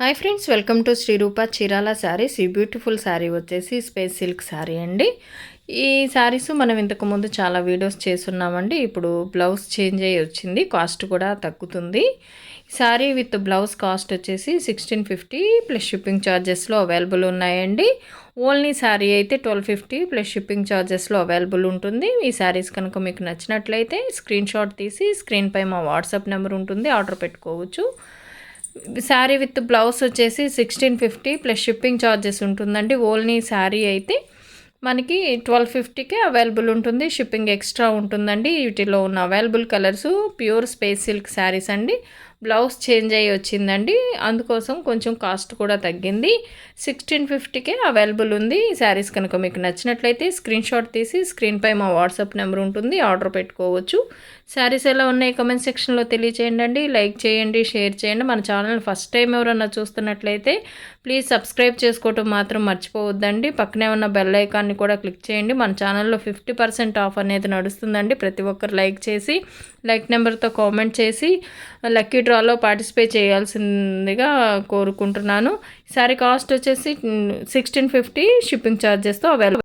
Hi friends, welcome to Sreerupa Chirala saris. ఈ beautiful sari వచ్చేసి space silk sari అండి. ఈ శారీస్ మనం ఇంతకుముందు చాలా వీడియోస్ చేస్తున్నామండి. ఇప్పుడు బ్లౌజ్ చేంజ్ అయ్యి వచ్చింది, కాస్ట్ కూడా తగ్గుతుంది. శారీ విత్ బ్లౌజ్ కాస్ట్ వచ్చేసి 1650 ప్లస్ షిప్పింగ్ ఛార్జెస్లో అవైలబుల్ ఉన్నాయండి. ఓన్లీ శారీ అయితే 1250 ప్లస్ షిప్పింగ్ ఛార్జెస్లో అవైలబుల్ ఉంటుంది. ఈ శారీస్ కనుక మీకు నచ్చినట్లయితే స్క్రీన్ షాట్ తీసి స్క్రీన్పై మా వాట్సాప్ నెంబర్ ఉంటుంది, ఆర్డర్ పెట్టుకోవచ్చు. శారీ విత్ బ్లౌజ్ వచ్చేసి 1650 ప్లస్ షిప్పింగ్ ఛార్జెస్ ఉంటుందండి. ఓన్లీ శారీ అయితే మనకి 1250కే అవైలబుల్ ఉంటుంది, షిప్పింగ్ ఎక్స్ట్రా ఉంటుందండి. వీటిలో ఉన్న available colours pure space silk saris అండి. బ్లౌజ్ చేంజ్ అయ్యి వచ్చిందండి, అందుకోసం కొంచెం కాస్ట్ కూడా తగ్గింది. 1650కే అవైలబుల్ ఉంది. ఈ శారీస్ కనుక మీకు నచ్చినట్లయితే స్క్రీన్ షాట్ తీసి స్క్రీన్పై మా వాట్సాప్ నెంబర్ ఉంటుంది, ఆర్డర్ పెట్టుకోవచ్చు. శారీస్ ఎలా ఉన్నాయి కామెంట్ సెక్షన్లో తెలియచేయండి. లైక్ చేయండి, షేర్ చేయండి. మన ఛానల్ ఫస్ట్ టైం ఎవరన్నా చూస్తున్నట్లయితే ప్లీజ్ సబ్స్క్రైబ్ చేసుకోవటం మాత్రం మర్చిపోవద్దండి. పక్కనే ఉన్న బెల్ ఐకాన్ని కూడా క్లిక్ చేయండి. మన ఛానల్లో 50% ఆఫ్ అనేది నడుస్తుందండి. ప్రతి ఒక్కరు లైక్ చేసి లైక్ నెంబర్తో కామెంట్ చేసి లక్కీ డ్రాలో పార్టిసిపేట్ చేయాల్సిందిగా కోరుకుంటున్నాను. శారీ కాస్ట్ వచ్చేసి 1650 షిప్పింగ్ ఛార్జెస్తో అవైలబుల్.